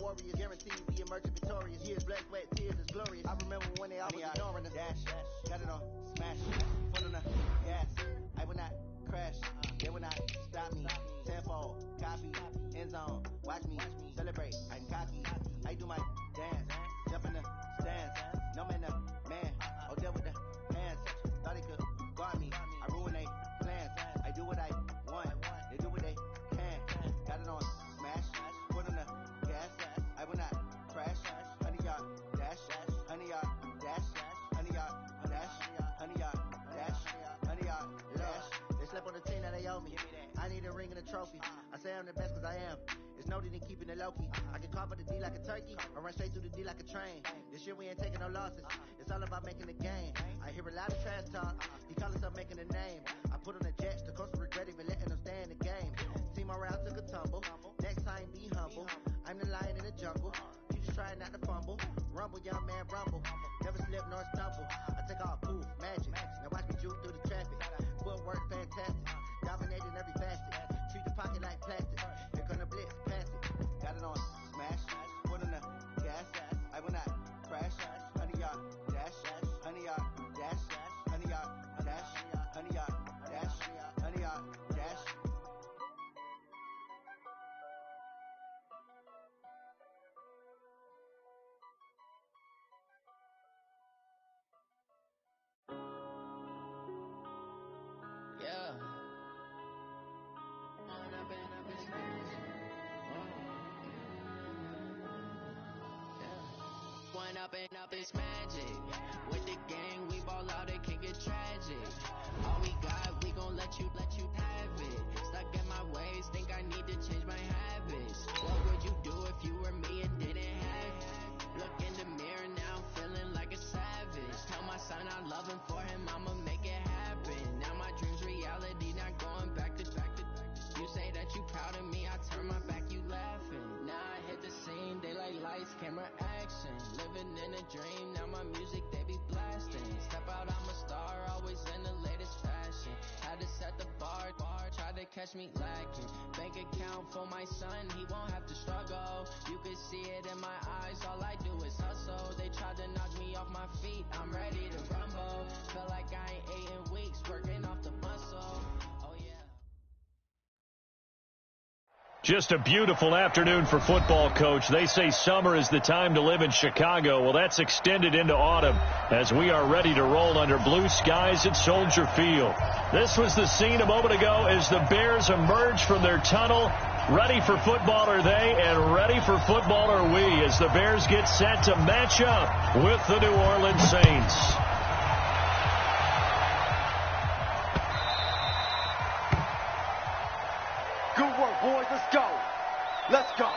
warriors, guaranteed we emerging victorious. Years, blood, sweat, tears is glorious. I remember when they all was ignoring us. Dash, got it on, smash, foot on the gas. I will not crash, they will not stop me. Tenfold, copy, end zone, watch me celebrate. I'm cocky, I do my dance, jump in the stands. No man, man, oh deal with the hands. Thought they could guard me, I ruin they plans. I do what I want, they do what they can. Got it on, smash, foot on the gas. I will not crash, 100 yard dash, 100 yard dash, 100 yard dash, 100 yard dash, 100 yard dash. They slept on the team that they owe me. I need a ring and a trophy. I say I'm the best cause I am. It's no need in keeping it low-key. I can carve up the D like a turkey or run straight through the D like a train. This year we ain't taking no losses. It's all about making a game. I hear a lot of trash talk. He call himself making a name. I put on the Jets. The coach regret even letting them stay in the game. Team morale took a tumble. Next time be humble. I'm the lion in the jungle. You just try not to fumble. Rumble, young man, rumble. Never slip nor stumble. I take all poof, magic. Now watch me juke through the traffic. Footwork fantastic. Dominating every facet. Treat the pocket like plastic. Here come the blitz, pass it. Got it on, smash. Foot on the gas. I will not crash. 100 yard dash. 100 yard dash. 100 yard dash. 100 yard dash. 100 yard dash. Yeah. One up and up is magic. With the gang, we ball out, it can get tragic. All we got, we gon' let you have it. Stuck in my ways, think I need to change my habits. What would you do if you were me and didn't have it? Look in the mirror now, feeling like a savage. Tell my son I love him, for him I'ma make it happen. Now my dream's reality, not going back to. You say that you proud of me, I turn my back, you laughing. Now I hit the scene, daylight lights, camera action. Living in a dream, now my music they be blasting. Step out, I'm a star, always in the latest fashion. Had to set the bar, try to catch me lacking. Bank account for my son, he won't have to struggle. You can see it in my eyes, all I do is hustle. They tried to knock me off my feet, I'm ready to rumble. Feel like I ain't ate in weeks, working off the muscle. Just a beautiful afternoon for football, Coach. They say summer is the time to live in Chicago. Well, that's extended into autumn as we are ready to roll under blue skies at Soldier Field. This was the scene a moment ago as the Bears emerge from their tunnel. Ready for football are they, and ready for football are we as the Bears get set to match up with the New Orleans Saints. Good work, boys. Let's go. Let's go.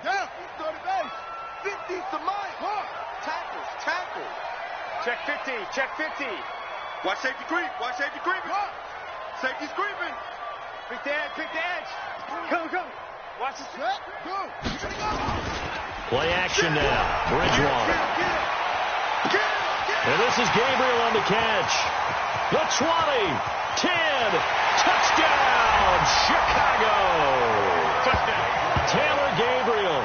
Yeah, go to base. 50's the mic. Tackles. Check 50. Check 50. Watch safety creep. Safety's creeping. Pick the edge. Go. Watch the Set. Go. You're gonna go. Play action now. Bridgewater. Get it. And this is Gabriel on the catch. The 20, 10, touchdown, Chicago. touchdown. Taylor Gabriel,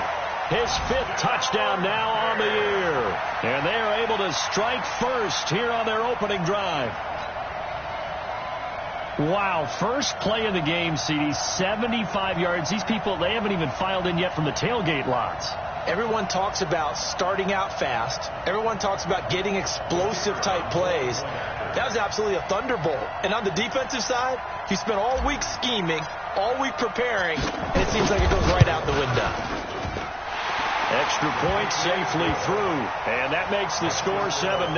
his 5th touchdown now on the year. And they are able to strike first here on their opening drive. Wow, first play of the game, CD, 75 yards. These people, they haven't even filed in yet from the tailgate lots. Everyone talks about starting out fast. Everyone talks about getting explosive-type plays. That was absolutely a thunderbolt. And on the defensive side, he spent all week scheming, all week preparing, and it seems like it goes right out the window. Extra point safely through, and that makes the score 7-0.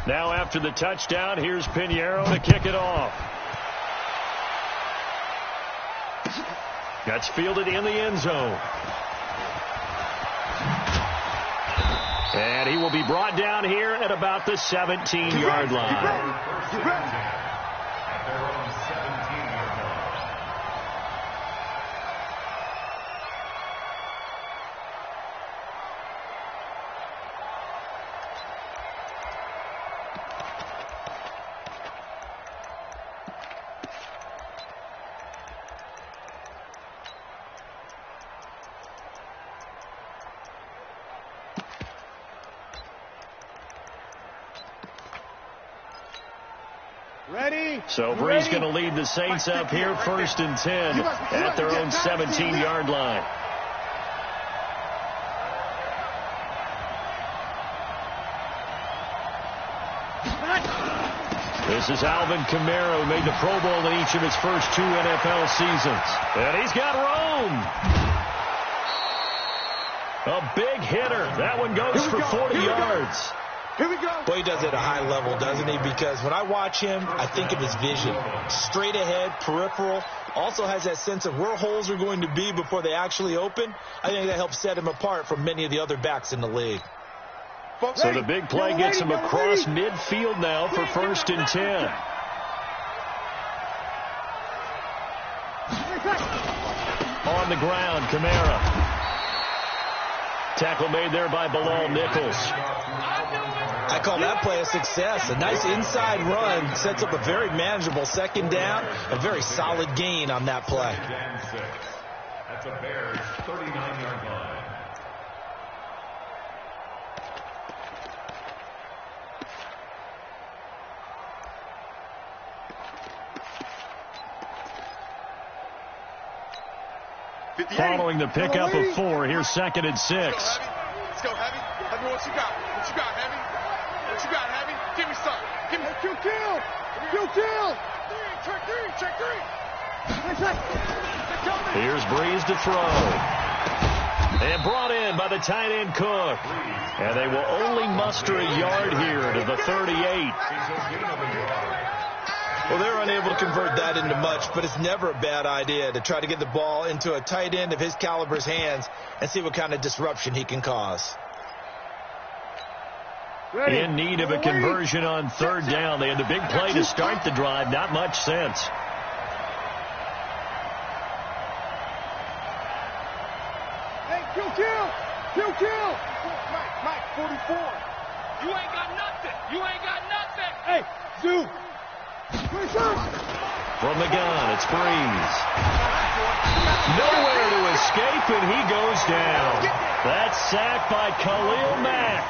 Now after the touchdown, here's Pinheiro to kick it off. That's fielded in the end zone. And he will be brought down here at about the 17-yard line. So Bree's going to lead the Saints up here 1st and 10 at their own 17-yard line. This is Alvin Kamara, who made the Pro Bowl in each of his first 2 NFL seasons. And he's got Rome. A big hitter. That one goes for 40 yards. Here we go. Well, he does it at a high level, doesn't he? Because when I watch him, I think of his vision. Straight ahead, peripheral. Also has that sense of where holes are going to be before they actually open. I think that helps set him apart from many of the other backs in the league. So the big play gets him across midfield now for 1st and 10. On the ground, Kamara. Tackle made there by Bilal Nichols. I call that play a success. A nice inside run sets up a very manageable 2nd down. A very solid gain on that play. At the Bears' 39-yard line. Following the pickup of 4, here's 2nd and 6. Let's go, Heavy. Heavy, what you got? What you got, Heavy? What you got, Heavy? Give me something. Give me kill. Check three. Here's Breeze to throw. And brought in by the tight end Cook. And they will only muster a yard here to the 38. Well, they're unable to convert that into much, but it's never a bad idea to try to get the ball into a tight end of his caliber's hands and see what kind of disruption he can cause. In need of a conversion on 3rd down. They had the big play to start the drive. Not much sense. Hey, kill. Mike, 44. You ain't got nothing. Hey, Zoo. From the gun, it's Breeze. Nowhere to escape, and he goes down. That's sacked by Khalil Mack.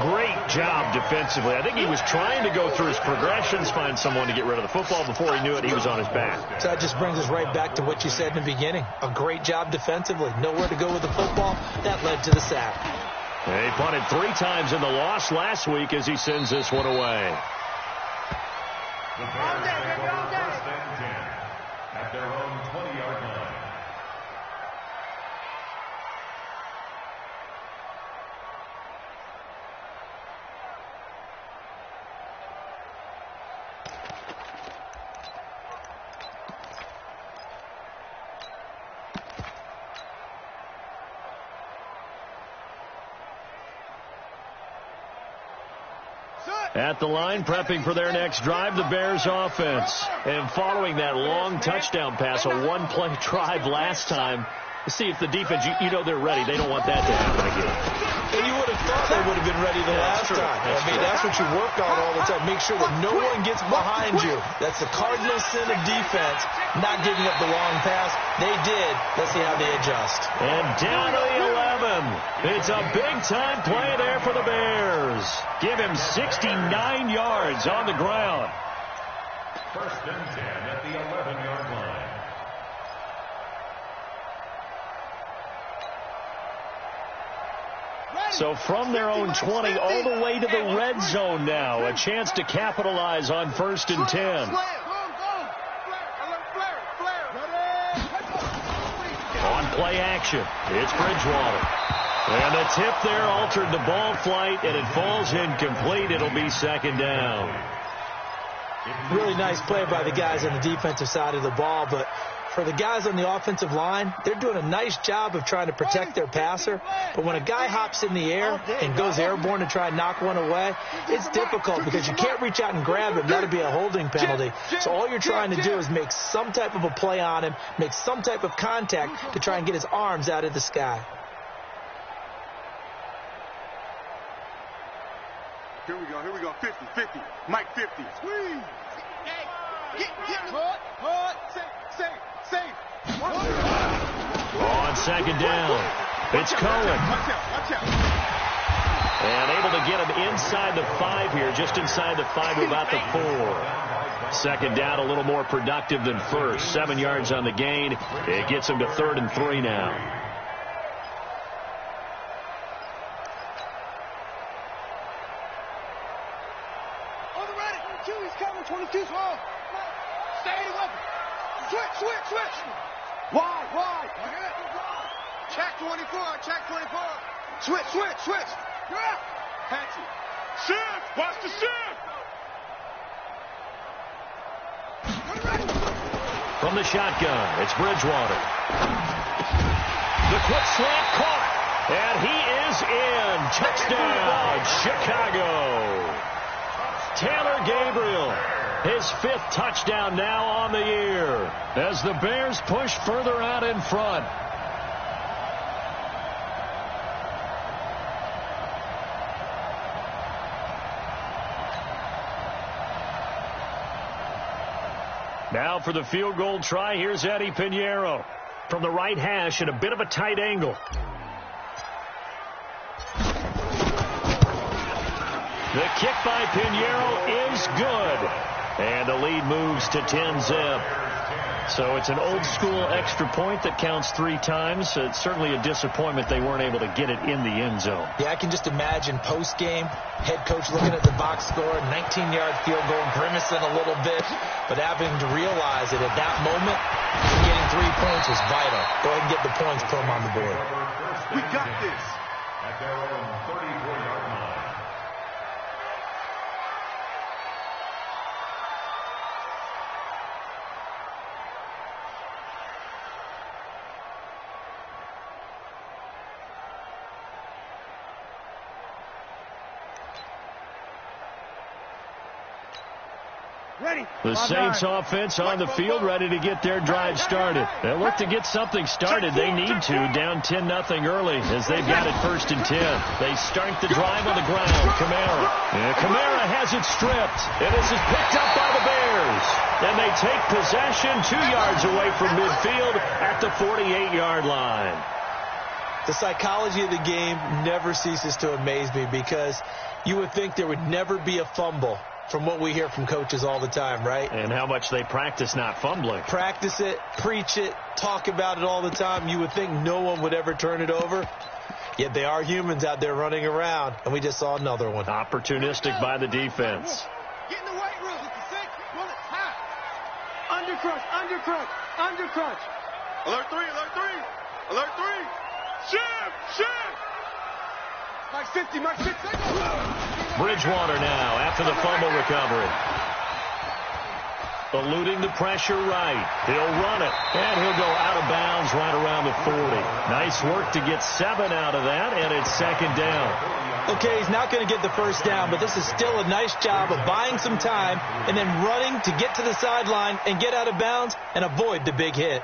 Great job defensively. I think he was trying to go through his progressions, find someone to get rid of the football. Before he knew it, he was on his back. So that just brings us right back to what you said in the beginning. A great job defensively. Nowhere to go with the football. That led to the sack. He punted 3 times in the loss last week as he sends this one away. The Bears take over 1st and 10 at their own 20-yard line. At the line, prepping for their next drive, the Bears offense. And following that long touchdown pass, a 1-play drive last time, see if the defense, you know they're ready. They don't want that to happen again. And you would have thought they would have been ready the last time. That's what you work on all the time. Make sure that no one gets behind you. That's the cardinal sin of defense, not giving up the long pass. They did. Let's see how they adjust. And down to the 11. It's a big-time play there for the Bears. Give him 69 yards on the ground. 1st and 10 at the 11-yard line. So from their own 20 all the way to the red zone now. A chance to capitalize on 1st and 10. On play action, it's Bridgewater. And the tip there altered the ball flight, and it falls incomplete. It'll be second down. Really nice play by the guys on the defensive side of the ball, but for the guys on the offensive line, they're doing a nice job of trying to protect their passer. But when a guy hops in the air and goes airborne to try and knock one away, it's difficult because you can't reach out and grab him. That'll be a holding penalty. So all you're trying to do is make some type of a play on him, make some type of contact to try and get his arms out of the sky. Here we go. 50, 50. Mike 50. Squeeze. Hey, get Hard. Safe. On second down, it's Cohen. Watch out. And able to get him inside the 5 here, just inside the 5, about the 4. Second down, a little more productive than first. 7 yards on the gain. It gets him to 3rd and 3 now. On the ready. 2, he's coming. 22's long. Stay with him. Switch. Wide. Check 24. Switch. Patch it. Shift. Watch the shift. From the shotgun, it's Bridgewater. The quick slant caught. And he is in. Touchdown, Chicago. Taylor Gabriel, his 5th touchdown now on the year as the Bears push further out in front. Now for the field goal try, here's Eddie Pinheiro from the right hash at a bit of a tight angle. The kick by Pinheiro is good. And the lead moves to 10-zip. So it's an old-school extra point that counts 3 times. It's certainly a disappointment they weren't able to get it in the end zone. Yeah, I can just imagine post-game, head coach looking at the box score, 19-yard field goal, grimacing a little bit, but having to realize that at that moment, getting 3 points was vital. Go ahead and get the points, put them on the board. We got this. At their own 34-yard line. The Saints offense on the field, ready to get their drive started. They'll look to get something started. They need to, down 10-0 early as they've got it 1st and 10. They start the drive on the ground. Kamara has it stripped. And this is picked up by the Bears. And they take possession 2 yards away from midfield at the 48-yard line. The psychology of the game never ceases to amaze me because you would think there would never be a fumble from what we hear from coaches all the time, right? And how much they practice not fumbling. Practice it, preach it, talk about it all the time. You would think no one would ever turn it over. Yet they are humans out there running around, and we just saw another one. Opportunistic by the defense. Get in the weight room. Pull it high. Undercrunch. Alert 3. Shift. Mike 50. Bridgewater now after the fumble recovery. Eluding the pressure right. He'll run it, and he'll go out of bounds right around the 40. Nice work to get 7 out of that, and it's 2nd down. Okay, he's not going to get the 1st down, but this is still a nice job of buying some time and then running to get to the sideline and get out of bounds and avoid the big hit.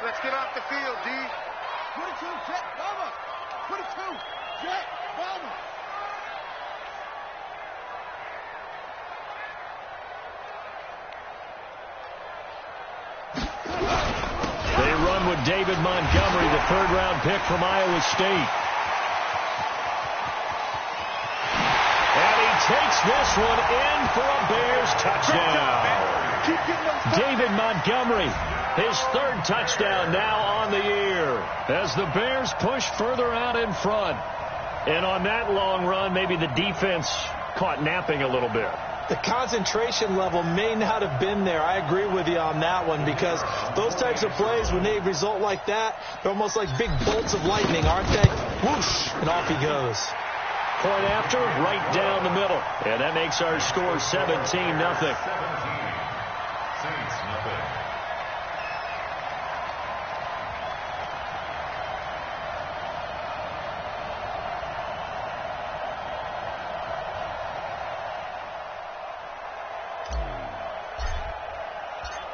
Let's get off the field, D. 22, Jet, Bomber. 22, Jet, Bomber. They run with David Montgomery, the 3rd-round pick from Iowa State. And he takes this one in for a Bears touchdown. David Montgomery, his 3rd touchdown now on the year as the Bears push further out in front. And on that long run, maybe the defense caught napping a little bit. The concentration level may not have been there. I agree with you on that one, because those types of plays, when they result like that, they're almost like big bolts of lightning, aren't they? Whoosh, and off he goes. Point after, right down the middle. And that makes our score 17-0.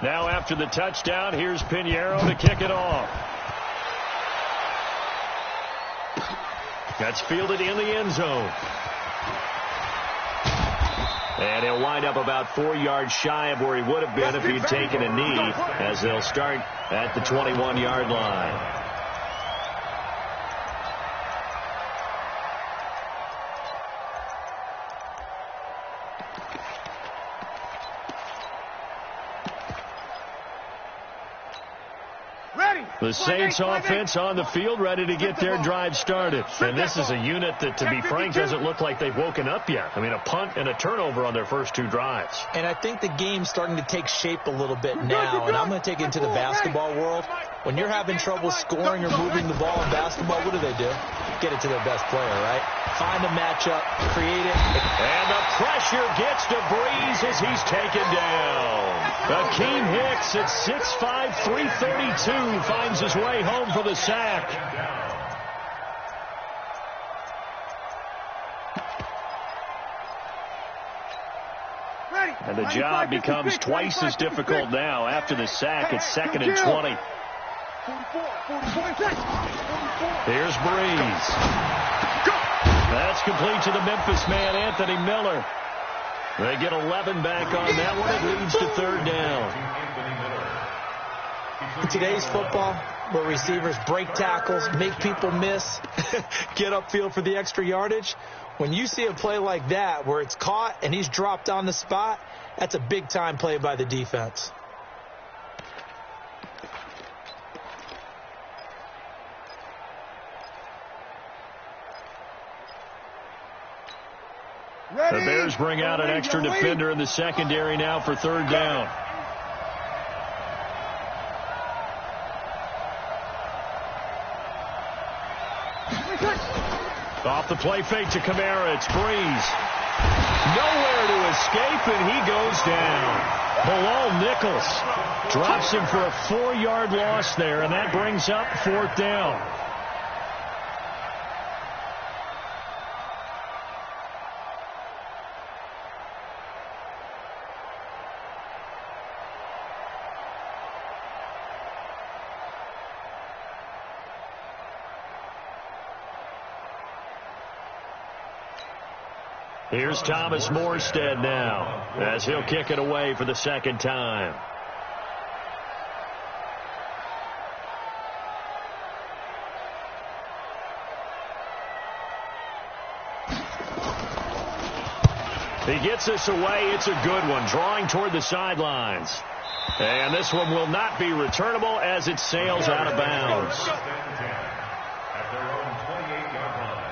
Now after the touchdown, here's Pinheiro to kick it off. That's fielded in the end zone. And he'll wind up about 4 yards shy of where he would have been if he'd taken a knee, as they'll start at the 21-yard line. The Saints offense on the field, ready to get their drive started. And this is a unit that, to be frank, doesn't look like they've woken up yet. I mean, a punt and a turnover on their first 2 drives. And I think the game's starting to take shape a little bit now. And I'm going to take it into the basketball world. When you're having trouble scoring or moving the ball in basketball, what do? Get it to their best player, right? Find a matchup, create it. And the pressure gets to Breeze as he's taken down. Akeem Hicks at 6'5", 332 finds his way home for the sack. And the job becomes twice as difficult now. After the sack, it's 2nd and 20. Here's Breeze. That's complete to the Memphis man, Anthony Miller. They get 11 back on that one. It leads to 3rd down. In today's football, where receivers break tackles, make people miss, get upfield for the extra yardage, when you see a play like that where it's caught and he's dropped on the spot, that's a big-time play by the defense. The Bears bring out an extra defender in the secondary now for 3rd down. Off the play fake to Kamara, it's Breeze. Nowhere to escape, and he goes down. Bilal Nichols drops him for a 4-yard loss there, and that brings up 4th down. Here's Thomas Morstead now, as he'll kick it away for the 2nd time. He gets this away. It's a good one, drawing toward the sidelines. And this one will not be returnable as it sails out of bounds. At their own 28-yard line.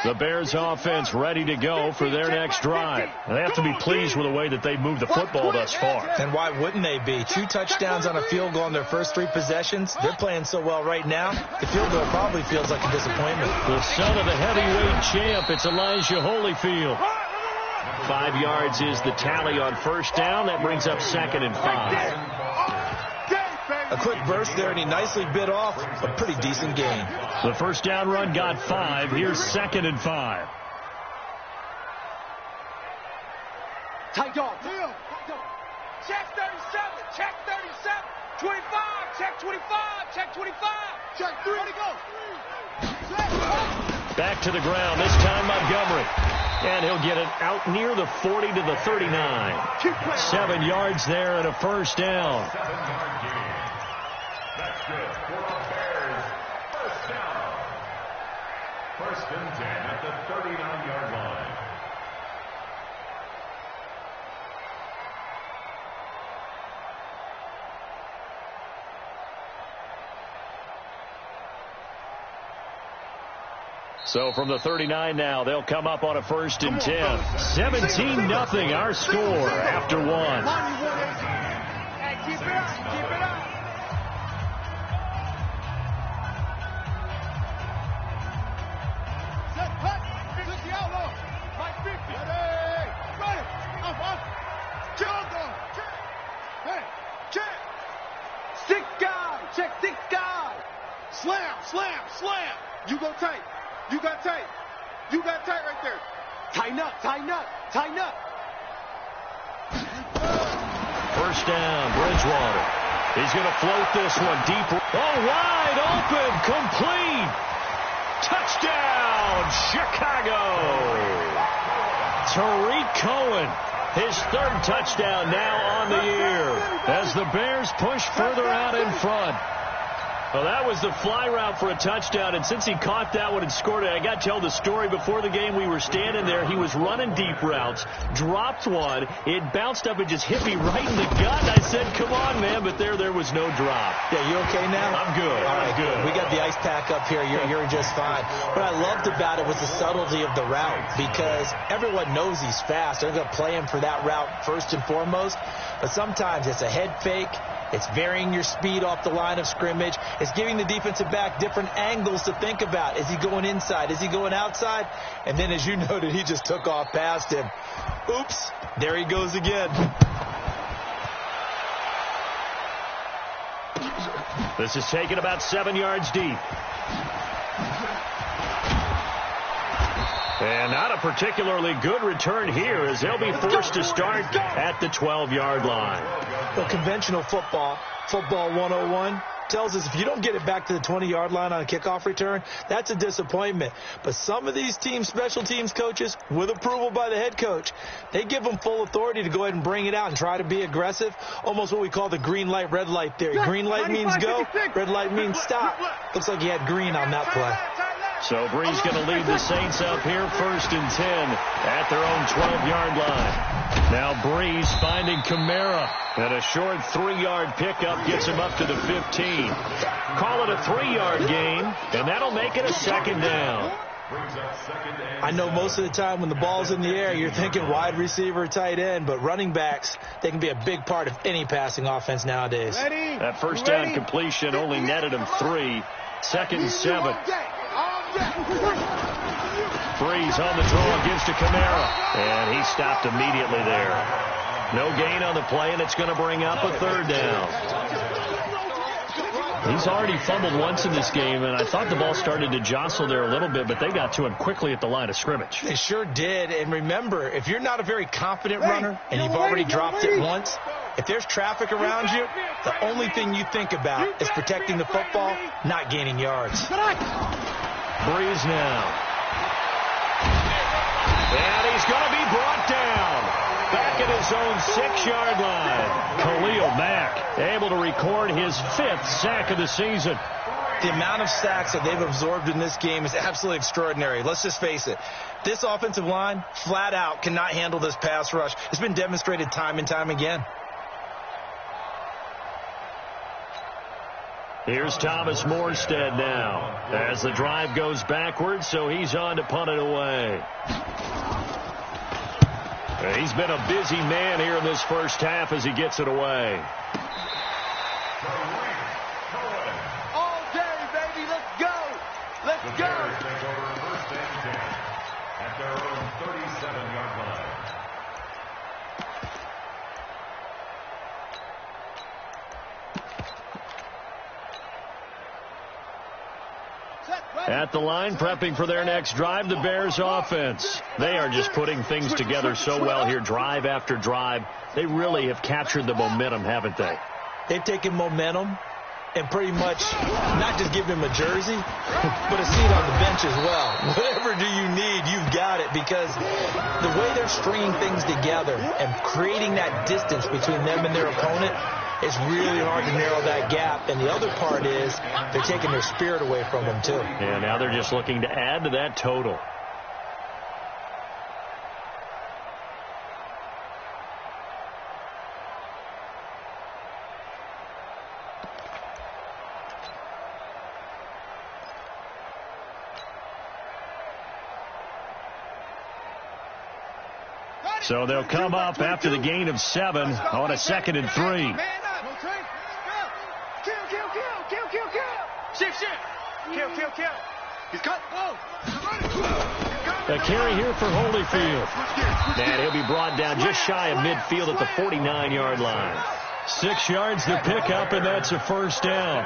The Bears offense ready to go for their next drive. They have to be pleased with the way that they've moved the football thus far. And why wouldn't they be? 2 touchdowns on a field goal in their first 3 possessions. They're playing so well right now, the field goal probably feels like a disappointment. The son of the heavyweight champ, it's Elijah Holyfield. 5 yards is the tally on 1st down. That brings up 2nd and 5. A quick burst there, and he nicely bit off a pretty decent gain. The 1st down run got 5. Here's 2nd and 5. Tight dog. Check 37. Check 37. 25. Check 25. Check 25. Check 3. Where'd he go? Back to the ground, this time Montgomery. And he'll get it out near the 40 to the 39. 7 yards there and a 1st down. 7-yard gain. That's good for the Bears. First and 10 at the 39-yard line. So from the 39 now, they'll come up on a first and 10. 17-0 our score after one. Hey, keep it up. Keep it up. Set, cut. 50 out low. Mike 50. Ready. Ready. Up. Kill them. Hey, check. Stick guy. Check stick guy. Slam. You go tight. You got tight. You got tight right there. Tighten up. First down, Bridgewater. He's going to float this one deep. Oh, wide open, complete. Touchdown, Chicago. Tariq Cohen, his third touchdown now on the year as the Bears push further out in front. Well, that was the fly route for a touchdown, and since he caught that one and scored it, I got to tell the story. Before the game, we were standing there. He was running deep routes, dropped one. It bounced up and just hit me right in the gut. I said, come on, man, but there was no drop. Yeah, you okay now? I'm good. All right, good. We got the ice pack up here. You're just fine. What I loved about it was the subtlety of the route, because everyone knows he's fast. They're going to play him for that route first and foremost, but sometimes it's a head fake. It's varying your speed off the line of scrimmage. It's giving the defensive back different angles to think about. Is he going inside? Is he going outside? And then, as you noted, he just took off past him. Oops, there he goes again. This is taken about 7 yards deep. And not a particularly good return here, as they'll be forced to start at the 12-yard line. Well, conventional football 101, tells us if you don't get it back to the 20-yard line on a kickoff return, that's a disappointment. But some of these teams, special teams coaches, with approval by the head coach, they give them full authority to go ahead and bring it out and try to be aggressive, almost what we call the green light, red light theory. Green light means go, red light means stop. Looks like he had green on that play. So Brees going to lead the Saints up here, first and 10 at their own 12-yard line. Now Brees finding Kamara, and a short 3-yard pickup gets him up to the 15. Call it a 3-yard gain, and that'll make it a second down. I know most of the time when the ball's in the air, you're thinking wide receiver, tight end, but running backs, they can be a big part of any passing offense nowadays. That first down completion only netted him 3. Second and 7. Brees on the draw, gives to Kamara, and he stopped immediately there. No gain on the play, and it's going to bring up a third down. He's already fumbled once in this game, and I thought the ball started to jostle there a little bit, but they got to him quickly at the line of scrimmage. They sure did, and remember, if you're not a very confident runner and you've already dropped it once, if there's traffic around you, the only thing you think about is protecting the football, not gaining yards. Brees now. And he's going to be brought down. Back at his own 6-yard line. Khalil Mack able to record his 5th sack of the season. The amount of sacks that they've absorbed in this game is absolutely extraordinary. Let's just face it. This offensive line, flat out, cannot handle this pass rush. It's been demonstrated time and time again. Here's Thomas Morstead now as the drive goes backwards, so he's on to punt it away. He's been a busy man here in this first half as he gets it away. All day, baby. Let's go. Let's go. The Bears take over first and 10 at their own 37-yard line. At the line, prepping for their next drive, the Bears offense. They are just putting things together so well here, drive after drive. They really have captured the momentum, haven't they? They've taken momentum and pretty much not just given him a jersey, but a seat on the bench as well. Whatever do you need, you've got it, because the way they're stringing things together and creating that distance between them and their opponent, it's really hard to narrow that gap. And the other part is they're taking their spirit away from them, too. And now they're just looking to add to that total. So they'll come up after the gain of 7 on a 2nd and 3. Man up. Kill. Shift. Kill. He's cut. A carry here for Holyfield. And he'll be brought down just shy of midfield at the 49-yard line. 6 yards to pick up, and that's a first down.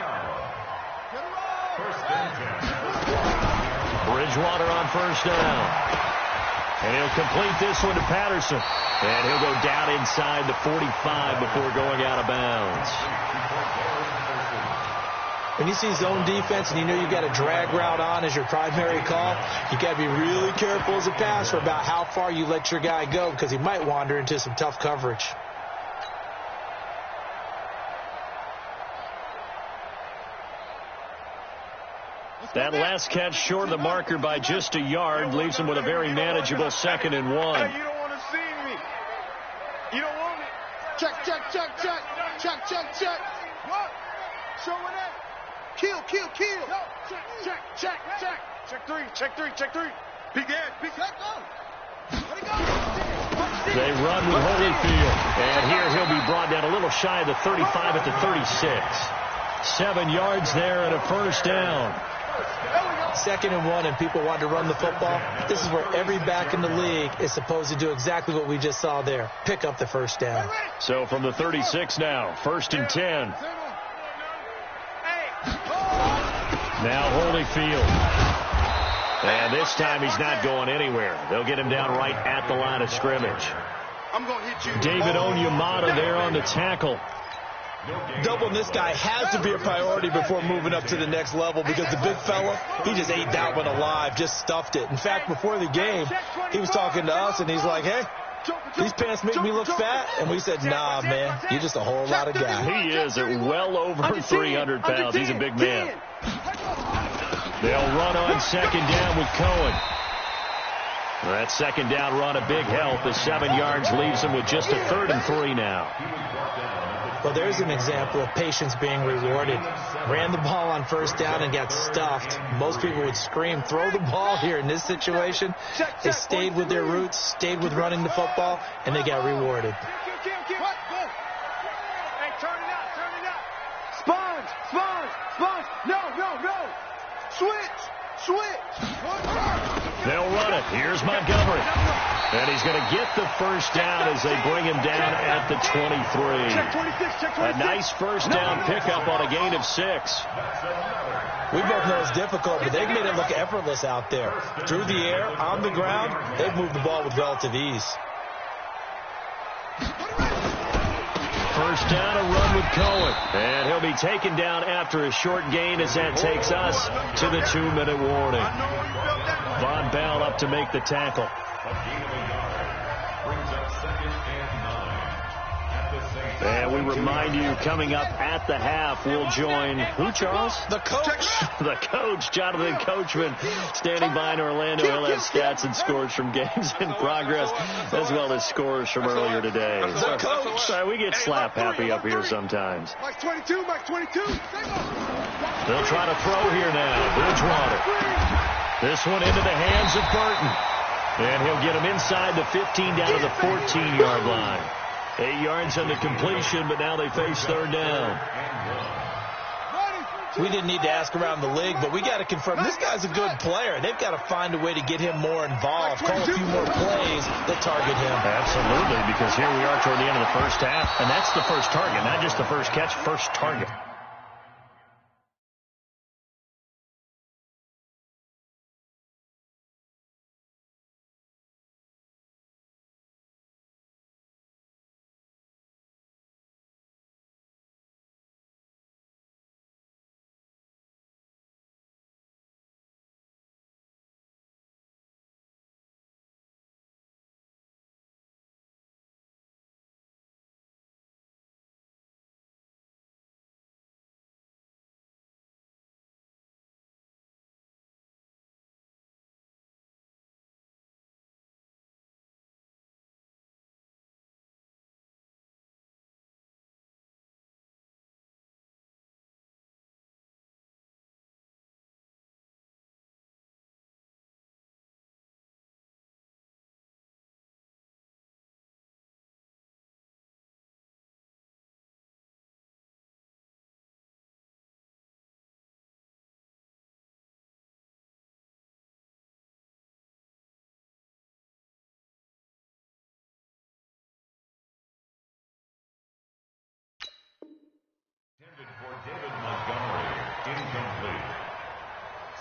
Bridgewater on first down. And he'll complete this one to Patterson. And he'll go down inside the 45 before going out of bounds. When you see zone defense and you know you've got a drag route on as your primary call, you got to be really careful as a passer about how far you let your guy go, because he might wander into some tough coverage. That last catch short of the marker by just a yard leaves him with a very manageable 2nd and 1. Hey, you don't want to see me. You don't want it. Check. What? Show it up. Kill. Check three. Big ass. Let go. Let it go. They run with Holyfield. And here he'll be brought down a little shy of the 35 at the 36. 7 yards there and a first down. 2nd and 1, and people want to run the football. This is where every back in the league is supposed to do exactly what we just saw there. Pick up the first down. So from the 36 now, 1st and 10. Now Holyfield. And this time he's not going anywhere. They'll get him down right at the line of scrimmage. I'm going to hit you. David Onyemata there on the tackle. Doubling this guy has to be a priority before moving up to the next level, because the big fella, he just ate that one alive, just stuffed it. In fact, before the game, he was talking to us, and he's like, hey, these pants make me look fat. And we said, nah, man, you're just a whole lot of guy. He is at well over 300 pounds. He's a big man. They'll run on 2nd down with Cohen. That 2nd down run a big help. The 7 yards leaves him with just a 3rd and 3 now. Well, there's an example of patience being rewarded. Ran the ball on 1st down and got stuffed. Most people would scream, throw the ball here. In this situation, they stayed with their roots, stayed with running the football, and they got rewarded. Hey, turn it up. Sponge. No. Switch. They'll run it. Here's Montgomery. And he's going to get the first down as they bring him down at the 23. A nice first down pickup on a gain of 6. We both know it's difficult, but they've made it look effortless out there. Through the air, on the ground, they've moved the ball with relative ease. First down, a run with Cohen. And he'll be taken down after a short gain as that takes us to the 2-minute warning. Von Bell up to make the tackle. And we remind you, coming up at the half, we'll join who, Charles? The coach. The coach, Jonathan Coachman, standing by in Orlando. He'll have stats and scores from games in progress, as well as scores from earlier today. The coach. Sorry, we get slap happy up here sometimes. Mike 22. They'll try to throw here now. Bridgewater. This one into the hands of Burton. And he'll get him inside the 15 down to the 14-yard line. 8 yards on the completion, but now they face 3rd down. We didn't need to ask around the league, but we got to confirm this guy's a good player. They've got to find a way to get him more involved, call a few more plays that target him. Absolutely, because here we are toward the end of the first half, and that's the first target, not just the first catch, first target. incomplete.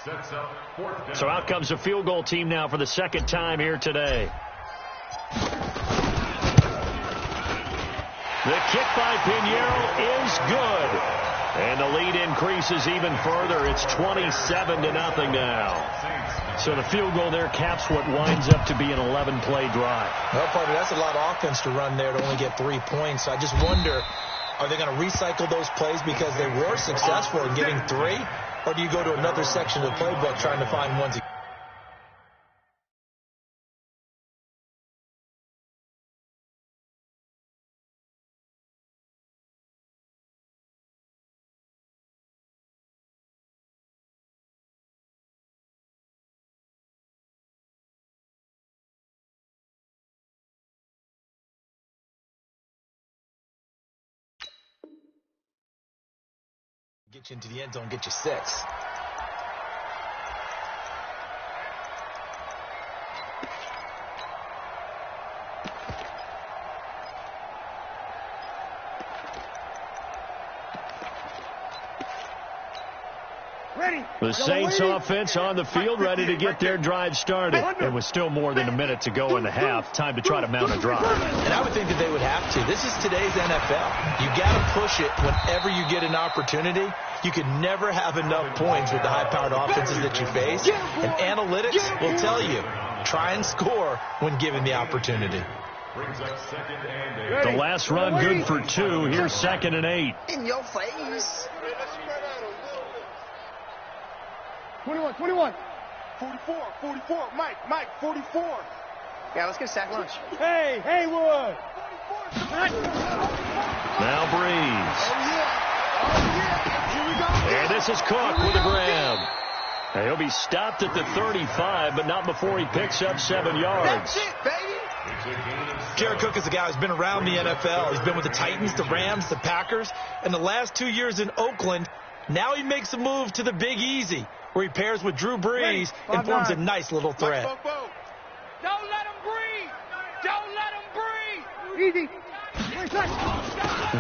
Sets up fourth down. So out comes a field goal team now for the second time here today. The kick by Pinheiro is good. And the lead increases even further. It's 27-0 now. So the field goal there caps what winds up to be an 11-play drive. Well, partner, that's a lot of offense to run there to only get 3 points. I just wonder, are they going to recycle those plays because they were successful in getting 3? Or do you go to another section of the playbook trying to find ones? Get you into the end zone, get you 6. The Saints offense on the field, ready to get their drive started. And with still more than a minute to go in the half, time to try to mount a drive. And I would think that they would have to. This is today's NFL. You got to push it whenever you get an opportunity. You can never have enough points with the high-powered offenses that you face. And analytics will tell you, try and score when given the opportunity. Brings up second and 8. The last run good for 2. Here's 2nd and 8. In your face. 21. 44. Mike, 44. Yeah, let's get a sack lunch. Hey, Haywood. Now Breeze. And this is Cook with a grab. And he'll be stopped at the 35, but not before he picks up 7 yards. That's it, baby. Jared Cook is a guy who's been around the NFL. He's been with the Titans, the Rams, the Packers, and the last 2 years in Oakland. Now he makes a move to the Big Easy, where he pairs with Drew Brees and forms a nice little threat. Don't let him breathe. Don't let him breathe. Easy.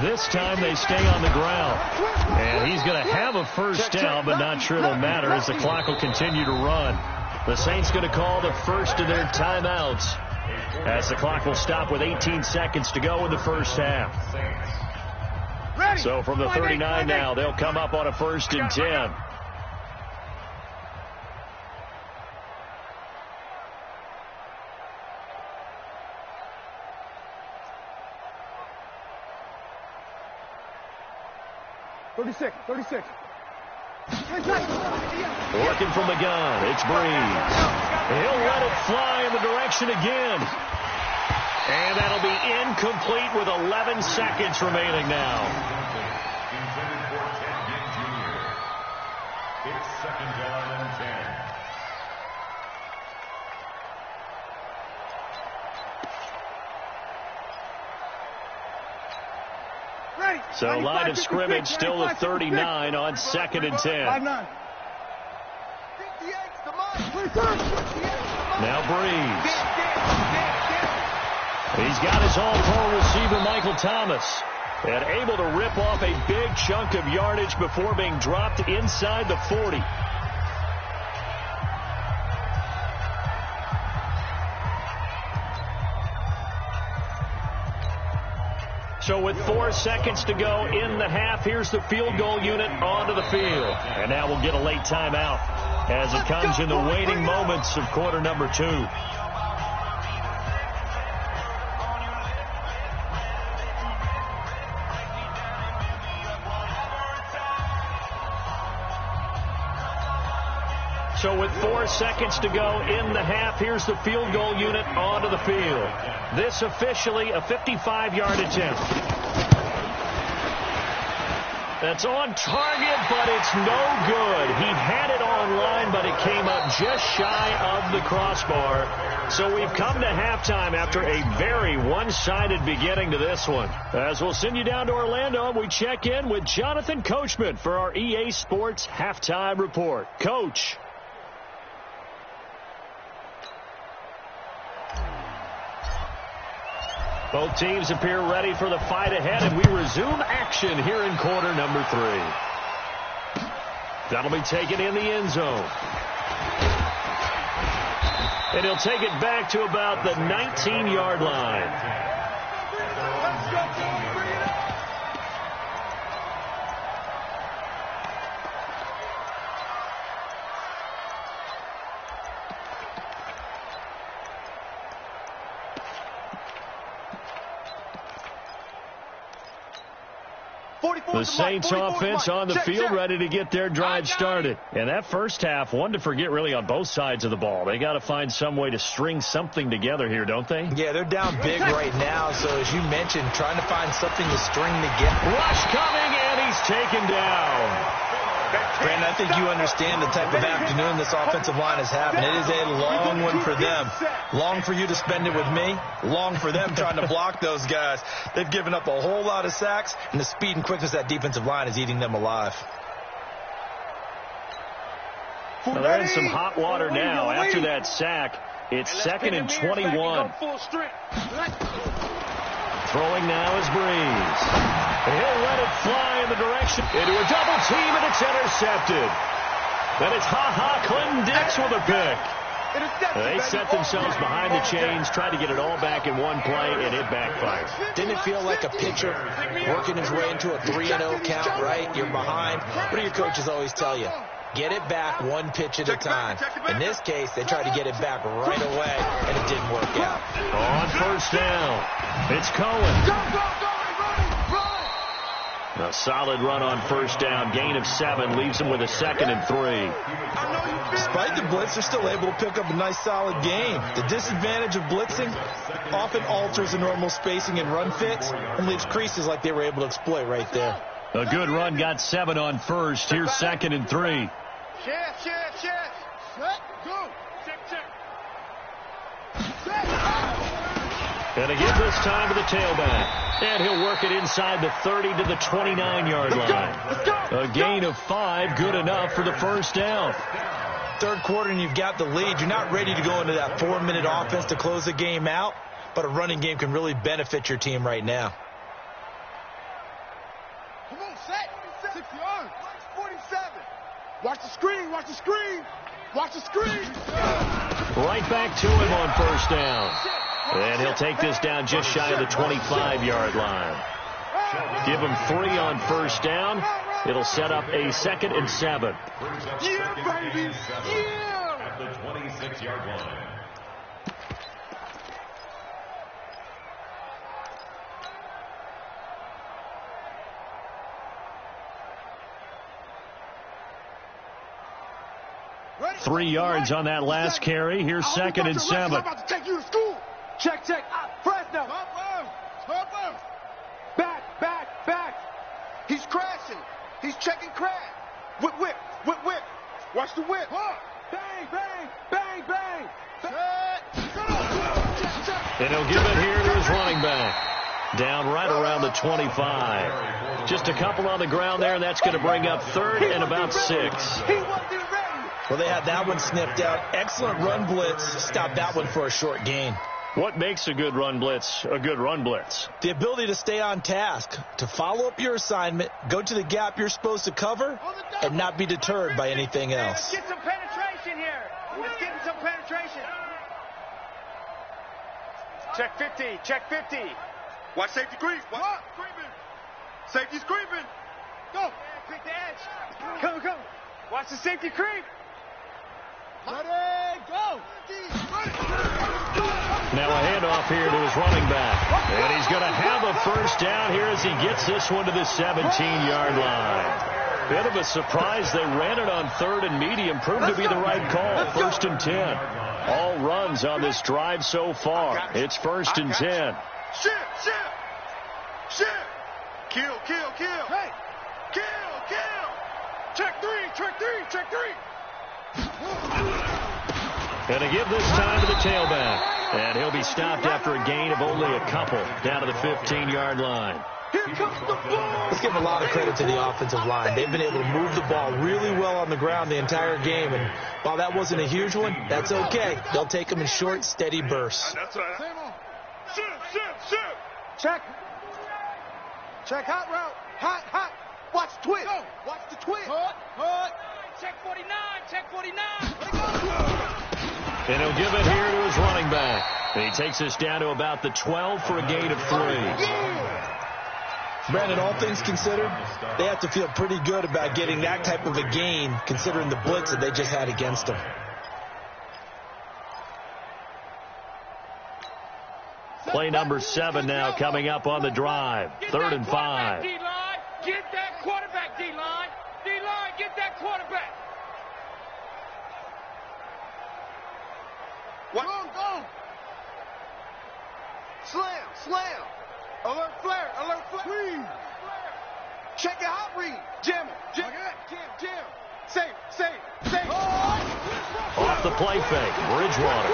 This time they stay on the ground. And he's going to have a first down, but not sure it'll matter as the clock will continue to run. The Saints going to call the first of their timeouts as the clock will stop with 18 seconds to go in the first half. So from the 39 now, they'll come up on a 1st and 10. Thirty-six. Working from the gun, it's Breeze. He'll let it fly in the direction again. And that'll be incomplete with 11 seconds remaining now. Intended for Ted Ginn Jr. It's 2nd down and 10. So line of scrimmage still at 39 on 2nd and 10. Now Breeze. He's got his all-pro receiver, Michael Thomas, and able to rip off a big chunk of yardage before being dropped inside the 40. So with 4 seconds to go in the half, here's the field goal unit onto the field. And now we'll get a late timeout as it comes in the waning moments of quarter number 2. So with 4 seconds to go in the half, here's the field goal unit onto the field. This officially a 55-yard attempt. That's on target, but it's no good. He had it on line, but it came up just shy of the crossbar. So we've come to halftime after a very one-sided beginning to this one. As we'll send you down to Orlando, we check in with Jonathan Coachman for our EA Sports Halftime Report. Coach. Both teams appear ready for the fight ahead, and we resume action here in quarter number 3. That'll be taken in the end zone. And he'll take it back to about the 19-yard line. The Saints offense on the field ready to get their drive started. And that first half, one to forget really on both sides of the ball. They got to find some way to string something together here, don't they? Yeah, they're down big right now. So as you mentioned, trying to find something to string together. Rush coming, and he's taken down. Brandon, I think you understand the type of afternoon this offensive line is having. It is a long one for them. Long for you to spend it with me. Long for them trying to block those guys. They've given up a whole lot of sacks, and the speed and quickness of that defensive line is eating them alive. Well, they're in some hot water now. After that sack, it's 2nd and 21. Throwing now is Breeze. He'll let it fly in the direction into a double team, and it's intercepted. And it's Clinton Dix with a pick. They set themselves behind the chains, tried to get it all back in one play, and it backfired. Didn't it feel like a pitcher working his way into a 3-0 count, right? You're behind. What do your coaches always tell you? Get it back one pitch at a time. In this case, they tried to get it back right away, and it didn't work out. On first down, it's Cohen. A solid run on first down. Gain of 7 leaves him with a 2nd and 3. Despite the blitz, they're still able to pick up a nice solid gain. The disadvantage of blitzing often alters the normal spacing and run fits and leaves creases like they were able to exploit right there. A good run, got 7 on first. Here's 2nd and 3. Chest. Set, go. Check. And again this time to the tailback. And he'll work it inside the 30 to the 29-yard line. A gain of 5, good enough for the first down. Third quarter and you've got the lead. You're not ready to go into that 4-minute offense to close the game out, but a running game can really benefit your team right now. Come on, set. 6 yards. 47. Watch the screen. Watch the screen. Right back to him on first down. And he'll take this down just shy of the 25-yard line. Give him 3 on first down. It'll set up a 2nd and 7. Yeah, baby. Yeah. At the 26-yard line. Ready? 3 yards on that last carry. Here's 2nd and 7. I'm about to take you to school. Check. Fresno. Top him. Back. He's crashing. He's checking crash. Whip. Watch the whip. Bang. And he'll give it here to his running back. Down right around the 25. Just a couple on the ground there, and that's going to bring up 3rd and about 6. He wasn't ready. Well, they had that one snipped out. Excellent run blitz. Stopped that one for a short gain. What makes a good run blitz a good run blitz? The ability to stay on task, to follow up your assignment, go to the gap you're supposed to cover, and not be deterred by anything else. Let's get some penetration here. Let's get some penetration. Check 50. Watch safety creep. What? Creeping. Safety's creeping. Go. Pick the edge. Come. Watch the safety creep. Ready, go. Now a handoff here to his running back. And he's going to have a first down here as he gets this one to the 17-yard line. Bit of a surprise. They ran it on 3rd and medium. Proved to be the right call. 1st and 10. All runs on this drive so far. It's 1st and 10. Shit. Kill. Hey. Kill. Check three. And a give this time to the tailback. And he'll be stopped after a gain of only a couple down to the 15-yard line. Here comes the ball. Let's give a lot of credit to the offensive line. They've been able to move the ball really well on the ground the entire game. And while that wasn't a huge one, that's okay. They'll take them in short, steady bursts. That's right. Shoot. Check hot route. Hot. Watch the twist. Watch the twist. Hot. Check 49. Check 49. And he'll give it here to his running back. And he takes us down to about the 12 for a gain of 3. Brandon, all things considered, they have to feel pretty good about getting that type of a gain, considering the blitz that they just had against them. Play number 7 now coming up on the drive. 3rd and 5. D-line. Get that quarterback, D-line. D-line, get that quarterback. What? Go. Slam. Alert flare. Please. Check your hot read. Jam. Save. Off the play fake. Bridgewater.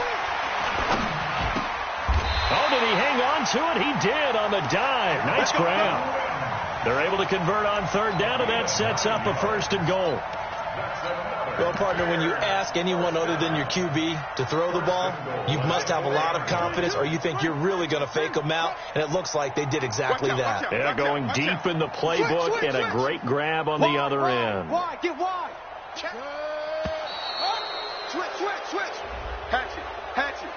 Oh, did he hang on to it? He did on the dive. Nice grab. They're able to convert on 3rd down, and that sets up a 1st and goal. Well, partner, when you ask anyone other than your QB to throw the ball, you must have a lot of confidence, or you think you're really going to fake them out, and it looks like they did exactly that. Yeah, going deep in the playbook, and a great grab on the other end. Wide, get wide. Switch. Hatchet.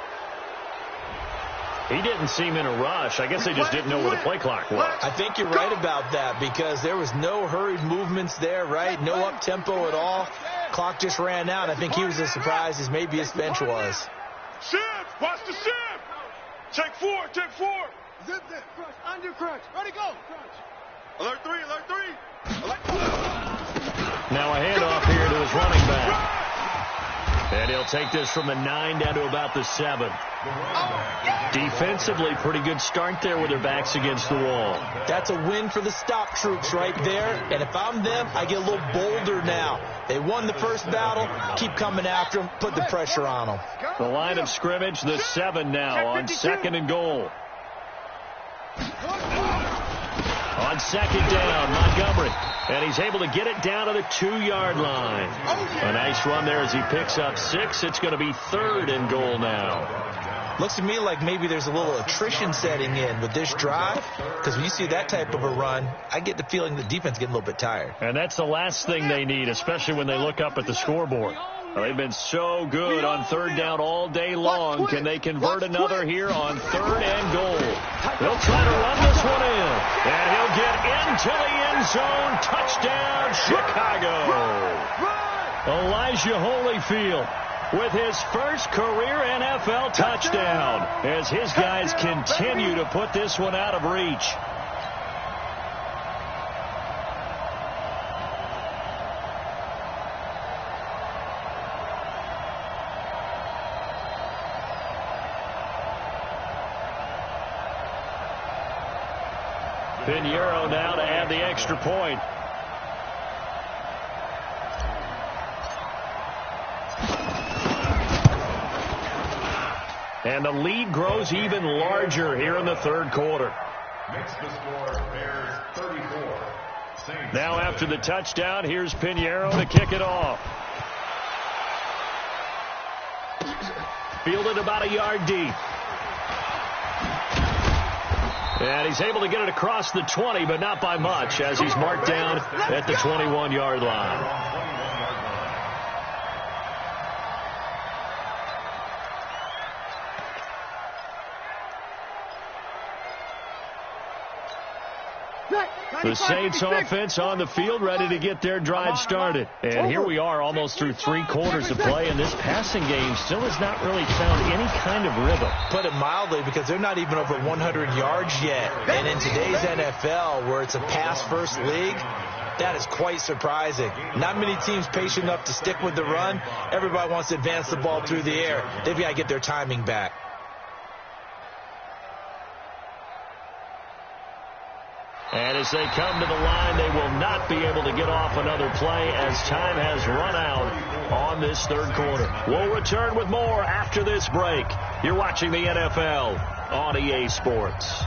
He didn't seem in a rush. I guess they just didn't know where the play clock was. I think you're right about that because there was no hurried movements there, right? No up-tempo at all. Clock just ran out. I think he was as surprised as maybe his bench was. Shim, watch the shim. Check 4. Zip it. Crunch, under crunch. Ready, go. Crunch. Alert 3. Now a handoff here to his running back. And he'll take this from the 9 down to about the 7. Defensively, pretty good start there with their backs against the wall. That's a win for the stop troops right there. And if I'm them, I get a little bolder now. They won the first battle. Keep coming after them. Put the pressure on them. The line of scrimmage, the 7 now on 2nd and goal. On 2nd down, Montgomery. And he's able to get it down to the 2-yard line. A nice run there as he picks up 6. It's going to be 3rd and goal now. Looks to me like maybe there's a little attrition setting in with this drive. Because when you see that type of a run, I get the feeling the defense is getting a little bit tired. And that's the last thing they need, especially when they look up at the scoreboard. Well, they've been so good on 3rd down all day long. Can they convert another here on 3rd and goal? They'll try to run this one in. And he'll get into the end zone. Touchdown, Chicago. Elijah Holyfield with his first career NFL touchdown as his guys continue to put this one out of reach. Pinheiro now to add the extra point. And the lead grows even larger here in the 3rd quarter. Makes the score Bears 34. Saints now after the touchdown, here's Pinheiro to kick it off. Fielded about a yard deep. And he's able to get it across the 20, but not by much, as he's marked down at the 21-yard line. The Saints offense on the field, ready to get their drive started. And here we are almost through 3 quarters of play, and this passing game still has not really found any kind of rhythm. Put it mildly, because they're not even over 100 yards yet. And in today's NFL, where it's a pass-first league, that is quite surprising. Not many teams patient enough to stick with the run. Everybody wants to advance the ball through the air. They've got to get their timing back. And as they come to the line, they will not be able to get off another play as time has run out on this 3rd quarter. We'll return with more after this break. You're watching the NFL on EA Sports.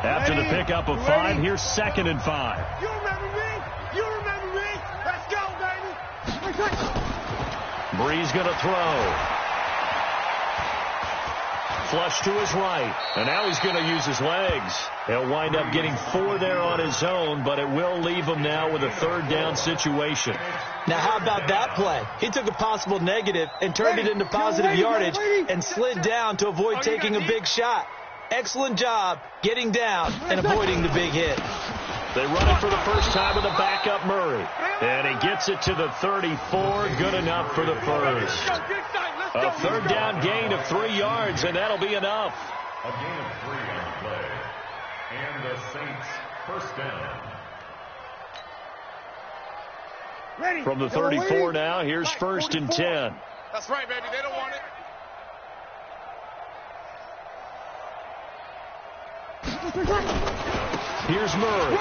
After the pickup of 5, here's 2nd and 5. You remember me? Let's go, baby. Breeze going to throw. flush to his right. And now he's going to use his legs. He'll wind up getting 4 there on his own, but it will leave him now with a 3rd down situation. Now, how about that play? He took a possible negative and turned it into positive yardage and slid down to avoid taking a big shot. Excellent job getting down and avoiding the big hit. They run it for the first time with a backup Murray. And he gets it to the 34. Good enough for the first. A 3rd down gain of 3 yards, and that'll be enough. A gain of 3 on the play. And the Saints first down. From the 34 now, here's 1st and 10. That's right, baby. They don't want it. Here's Murray.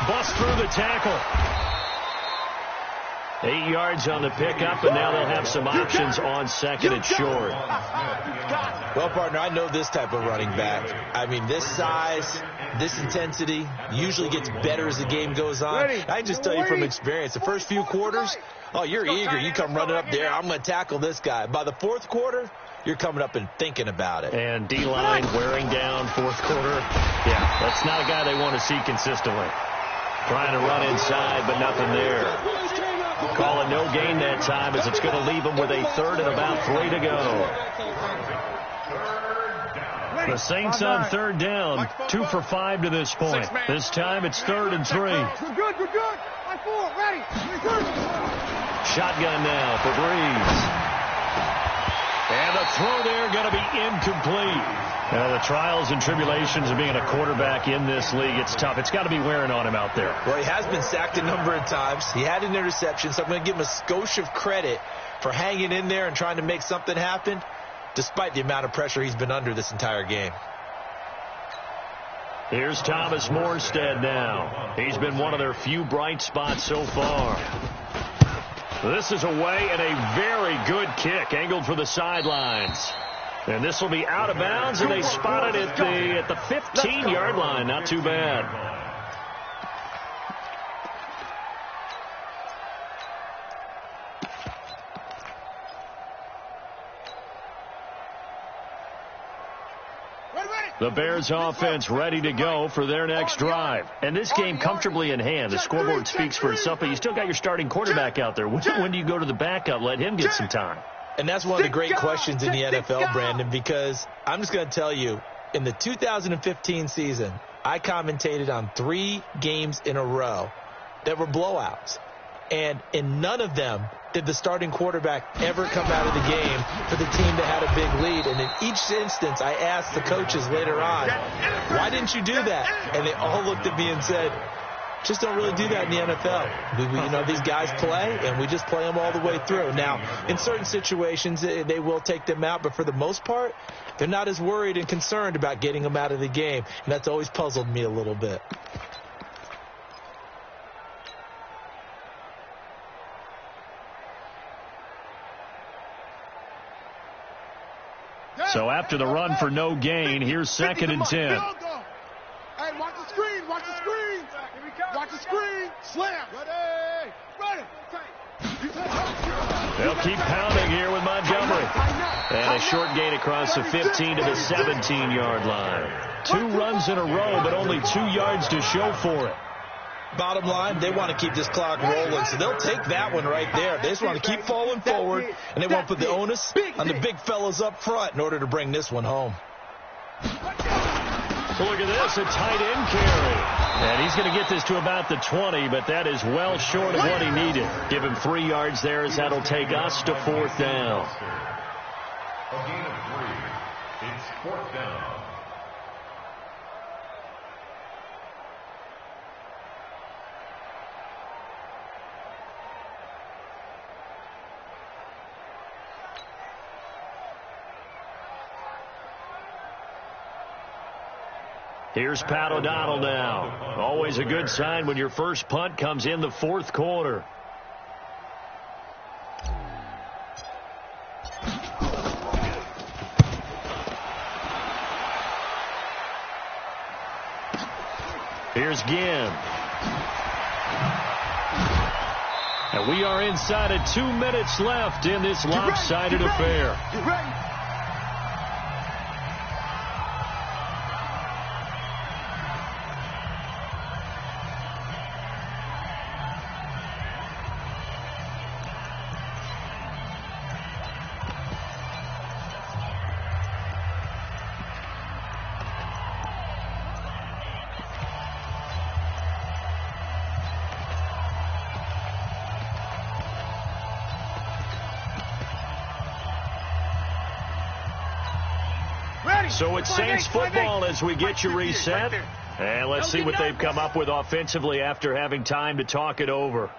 Bust through the tackle. 8 yards on the pickup, and now they'll have some options on 2nd and short. Well, partner, I know this type of running back. I mean, this size, this intensity usually gets better as the game goes on. I just tell you from experience, the first few quarters, oh, you're eager. You come running up there, I'm going to tackle this guy. By the 4th quarter, you're coming up and thinking about it. And D-line wearing down 4th quarter. Yeah, that's not a guy they want to see consistently. Trying to run inside, but nothing there. Call it no gain that time as it's going to leave him with a 3rd and about 3 to go. The Saints on 3rd down, 2 for 5 to this point. This time it's 3rd and 3. We're good. On 4, ready. Shotgun now for Breeze. And the throw there going to be incomplete. The trials and tribulations of being a quarterback in this league, it's tough. It's got to be wearing on him out there. Well, he has been sacked a number of times. He had an interception, so I'm going to give him a skosh of credit for hanging in there and trying to make something happen, despite the amount of pressure he's been under this entire game. Here's Thomas Morstead now. He's been one of their few bright spots so far. This is away, and a very good kick angled for the sidelines. And this will be out of bounds, and they spot it at the 15-yard line. Not too bad. The Bears offense ready to go for their next drive. And this game comfortably in hand. The scoreboard speaks for itself, but you still got your starting quarterback out there. When do you go to the backup? Let him get some time. And that's one of the great questions in the NFL, Brandon, because I'm just going to tell you, in the 2015 season, I commentated on 3 games in a row that were blowouts. And in none of them did the starting quarterback ever come out of the game for the team that had a big lead. And in each instance, I asked the coaches later on, why didn't you do that? And they all looked at me and said, just don't really do that in the NFL. You know, these guys play, and we just play them all the way through. Now, in certain situations, they will take them out, but for the most part, they're not as worried and concerned about getting them out of the game, and that's always puzzled me a little bit. So after the run for no gain, here's 2nd and 10. Hey, watch the screen. Watch the screen. Slam. Ready. They'll keep pounding here with Montgomery. And a short gain across the 15 to the 17-yard line. 2 runs in a row, but only 2 yards to show for it. Bottom line, they want to keep this clock rolling, so they'll take that one right there. They just want to keep falling forward, and they want to put the onus on the big fellas up front in order to bring this one home. So look at this, a tight end carry. And he's going to get this to about the 20, but that is well short of what he needed. Give him 3 yards there as that'll take us to 4th down. A gain of 3. It's 4th down. Here's Pat O'Donnell now. Always a good sign when your first punt comes in the 4th quarter. Here's Ginn. And we are inside of 2 minutes left in this lopsided affair. So it's Saints football as we get you reset. And let's see what they've come up with offensively after having time to talk it over.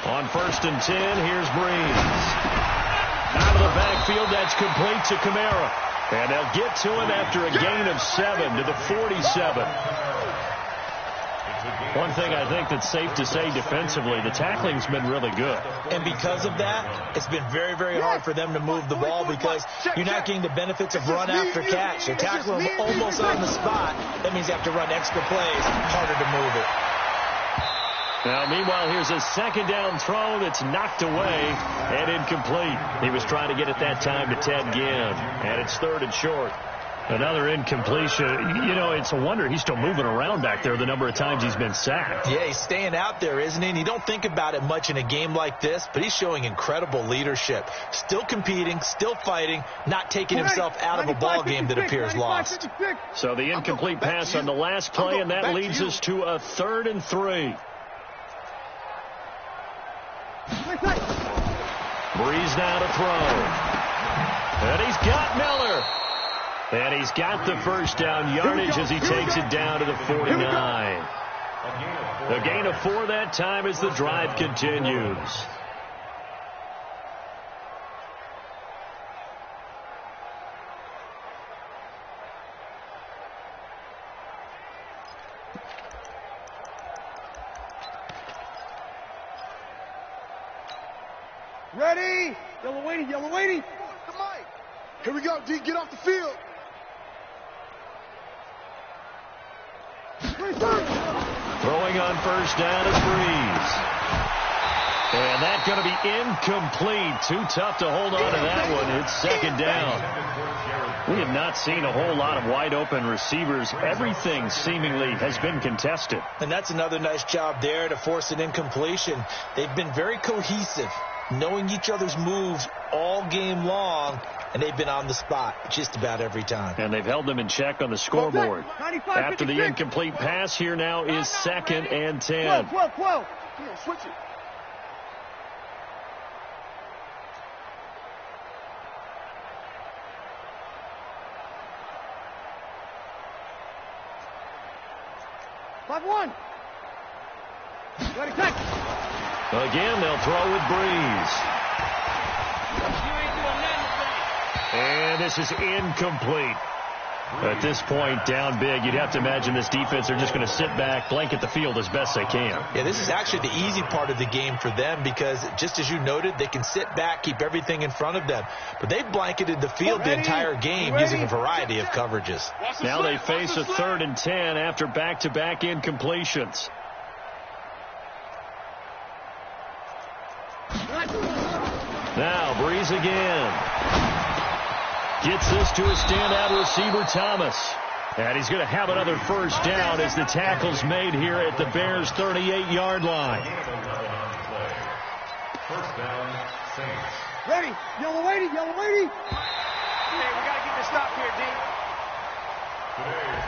On 1st and 10, here's Breeze. Out of the backfield, that's complete to Kamara. And they'll get to him after a gain of 7 to the 47. One thing I think that's safe to say defensively, the tackling's been really good. And because of that, it's been very, very hard for them to move the ball because you're not getting the benefits of run after catch. You're tackling them almost on the spot. That means you have to run extra plays, harder to move it. Now, meanwhile, here's a second down throw that's knocked away and incomplete. He was trying to get it that time to Ted Ginn, and it's 3rd and short. Another incompletion. You know, it's a wonder he's still moving around back there the number of times he's been sacked. Yeah, he's staying out there, isn't he? And you don't think about it much in a game like this, but he's showing incredible leadership. Still competing, still fighting, not taking himself out of a ball game that appears lost. So the incomplete pass on the last play, and that leads us to a 3rd and 3. Breeze now to throw. And he's got Miller. And he's got the first down yardage as he takes it down to the 49. A gain of 4 that time as the drive continues. Ready? Yellow waiting, yellow waiting. Here we go, D. Get off the field. Throwing on 1st down is Breeze. And that's going to be incomplete. Too tough to hold on to that one. It's 2nd down. We have not seen a whole lot of wide open receivers. Everything seemingly has been contested. And that's another nice job there to force an incompletion. They've been very cohesive, knowing each other's moves all game long, and they've been on the spot just about every time. And they've held them in check on the scoreboard. After the incomplete pass, here now is 2nd and 10. 12. Yeah, switch it. Ready, catch. Again, they'll throw with Breeze. And this is incomplete. At this point, down big, you'd have to imagine this defense are just going to sit back, blanket the field as best they can. Yeah, this is actually the easy part of the game for them because, just as you noted, they can sit back, keep everything in front of them. But they've blanketed the field the entire game using a variety of coverages. Now they face a 3rd and 10 after back-to-back incompletions. Now, Breeze again. Gets this to a standout receiver, Thomas. And he's going to have another first down as the tackle's made here at the Bears' 38-yard line. First down, Saints. Ready. Yellow waiting, yellow waiting. Hey, we got to get this stop here, D.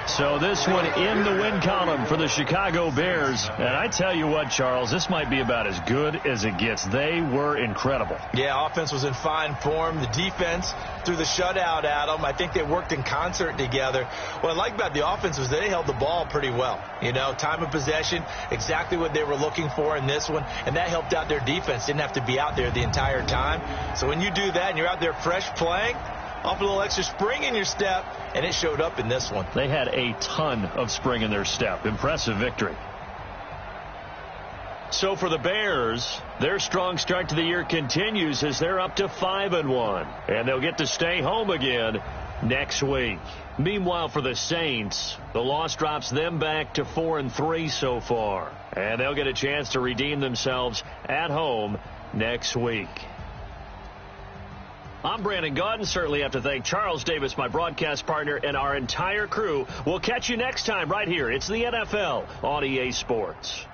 So this one in the win column for the Chicago Bears. And I tell you what, Charles, this might be about as good as it gets. They were incredible. Yeah, offense was in fine form. The defense threw the shutout at them. I think they worked in concert together. What I like about the offense was they held the ball pretty well. You know, time of possession, exactly what they were looking for in this one. And that helped out their defense. Didn't have to be out there the entire time. So when you do that and you're out there fresh playing, off a little extra spring in your step, and it showed up in this one. They had a ton of spring in their step. Impressive victory. So for the Bears, their strong start to the year continues as they're up to 5-1. And they'll get to stay home again next week. Meanwhile, for the Saints, the loss drops them back to 4-3 so far. And they'll get a chance to redeem themselves at home next week. I'm Brandon Gaudin. Certainly have to thank Charles Davis, my broadcast partner, and our entire crew. We'll catch you next time right here. It's the NFL on EA Sports.